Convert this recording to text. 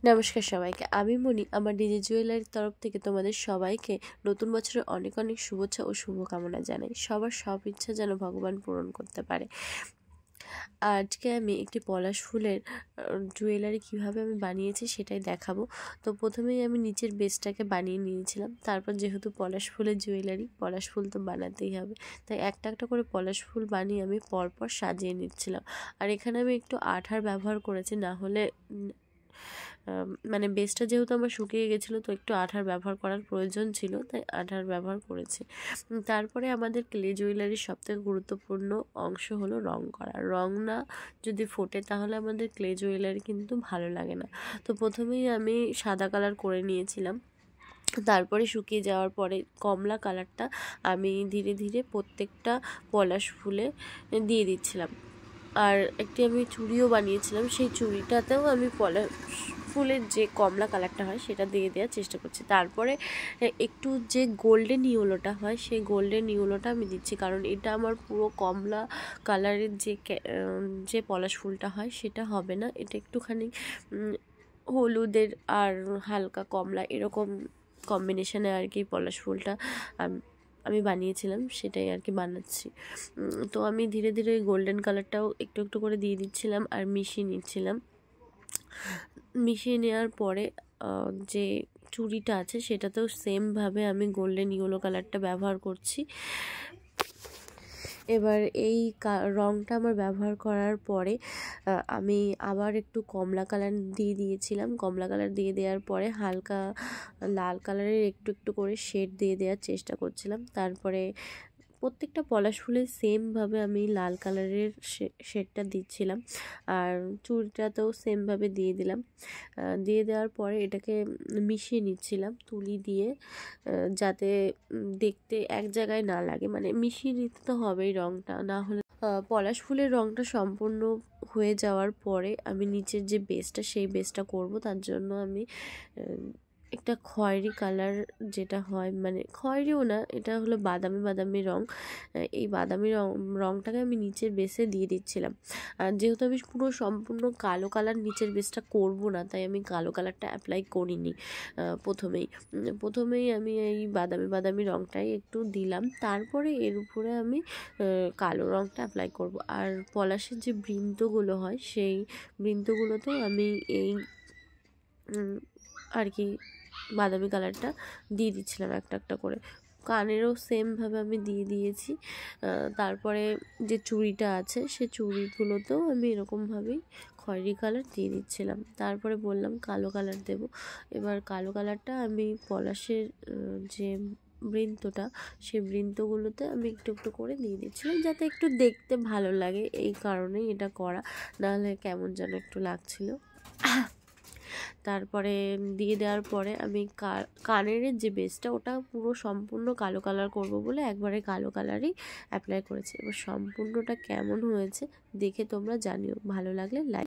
নমস্কার সবাইকে, আমি মনি। আমার ডিজি জুয়েলারির তরফ থেকে তোমাদের সবাইকে নতুন বছরের অনেক অনেক শুভেচ্ছা ও শুভকামনা জানাই। সবার সব ইচ্ছা যেন ভগবান পূরণ করতে পারে। আজকে আমি একটি পলাশ ফুলের জুয়েলারি কিভাবে আমি বানিয়েছি সেটাই দেখাবো। তো প্রথমেই আমি নিচের বেসটাকে বানিয়ে নিয়েছিলাম। তারপর যেহেতু পলাশ ফুলের জুয়েলারি, পলাশ ফুল তো বানাতেই হবে, তাই একটা একটা করে পলাশ ফুল বানিয়ে আমি পরপর সাজিয়ে নিচ্ছিলাম। আর এখানে আমি একটু আঠার ব্যবহার করেছি, না হলে মানে বেসটা যেহেতু আমার শুকিয়ে গেছিলো, তো একটু আঠার ব্যবহার করার প্রয়োজন ছিল, তাই আঠার ব্যবহার করেছি। তারপরে আমাদের ক্লে জুয়েলারির সবথেকে গুরুত্বপূর্ণ অংশ হলো রং করা। রং না যদি ফোটে তাহলে আমাদের ক্লে জুয়েলারি কিন্তু ভালো লাগে না। তো প্রথমেই আমি সাদা কালার করে নিয়েছিলাম। তারপরে শুকিয়ে যাওয়ার পরে কমলা কালারটা আমি ধীরে ধীরে প্রত্যেকটা পলাশ ফুলে দিয়ে দিচ্ছিলাম। আর একটি আমি চুড়িও বানিয়েছিলাম, সেই চুড়িটাতেও আমি পলাশ ফুলের যে কমলা কালারটা হয় সেটা দিয়ে দেওয়ার চেষ্টা করছি। তারপরে একটু যে গোল্ডেন ইয়েলোটা হয় সেই গোল্ডেন ইয়েলোটা আমি দিচ্ছি, কারণ এটা আমার পুরো কমলা কালারের যে পলাশ ফুলটা হয় সেটা হবে না। এটা একটুখানি হলুদের আর হালকা কমলা এরকম কম্বিনেশনে আর কি পলাশ ফুলটা আমি বানিয়েছিলাম, সেটাই আর কি বানাচ্ছি। তো আমি ধীরে ধীরে গোল্ডেন কালারটাও একটু একটু করে দিয়ে দিচ্ছিলাম আর মিশিয়ে নিচ্ছিলাম। মিশিয়ে নেওয়ার পরে যে চুড়িটা আছে সেটাতেও সেমভাবে আমি গোল্ডেন ইয়েলো কালারটা ব্যবহার করছি। এবার এই রঙটা আমার ব্যবহার করার পরে আমি আবার একটু কমলা কালার দিয়ে দিয়েছিলাম। কমলা কালার দিয়ে দেওয়ার পরে হালকা লাল কালারের একটু একটু করে শেড দিয়ে দেওয়ার চেষ্টা করছিলাম। তারপরে প্রত্যেকটা পলাশ ফুলে সেমভাবে আমি লাল কালারের শেডটা দিচ্ছিলাম, আর চুড়িটাতেও সেমভাবে দিয়ে দিলাম। দিয়ে দেওয়ার পরে এটাকে মিশিয়ে নিচ্ছিলাম তুলি দিয়ে, যাতে দেখতে এক জায়গায় না লাগে, মানে মিশিয়ে নিতে তো হবেই রঙটা, না হলে পলাশ ফুলের রঙটা সম্পূর্ণ হয়ে যাওয়ার পরে আমি নিচের যে বেসটা সেই বেসটা করব। তার জন্য আমি একটা খয়েরি কালার যেটা হয়, মানে খয়েরিও না, এটা হলো বাদামি বাদামি রং। এই বাদামি রংটাকে আমি নিচের বেসে দিয়ে দিচ্ছিলাম। আর যেহেতু আমি পুরো সম্পূর্ণ কালো কালার নিচের বেসটা করব না, তাই আমি কালো কালারটা অ্যাপ্লাই করিনি। প্রথমেই আমি এই বাদামি বাদামি রংটাই একটু দিলাম, তারপরে এর উপরে আমি কালো রংটা অ্যাপ্লাই করব। আর পলাশের যে বৃন্তগুলো হয় সেই বৃন্তগুলোতেও আমি এই আর কি বাদামি কালারটা দিয়ে দিচ্ছিলাম একটা একটা করে। কানেরও সেমভাবে আমি দিয়ে দিয়েছি। তারপরে যে চুড়িটা আছে সে চুড়িগুলোতেও আমি এরকমভাবেই খয়েরি কালার দিয়ে দিচ্ছিলাম। তারপরে বললাম কালো কালার দেব। এবার কালো কালারটা আমি পলাশের যে বৃন্তটা সেই বৃন্তগুলোতে আমি একটু একটু করে দিয়ে দিচ্ছিলাম, যাতে একটু দেখতে ভালো লাগে, এই কারণেই এটা করা, নাহলে কেমন যেন একটু লাগছিল। তারপরে দিয়ে দেওয়ার পরে আমি কানের যে বেসটা ওটা পুরো সম্পূর্ণ কালো কালার করব বলে একবারে কালো কালারই অ্যাপ্লাই করেছি। এবার সম্পূর্ণটা কেমন হয়েছে দেখে তোমরা জানিও, ভালো লাগলে লাইক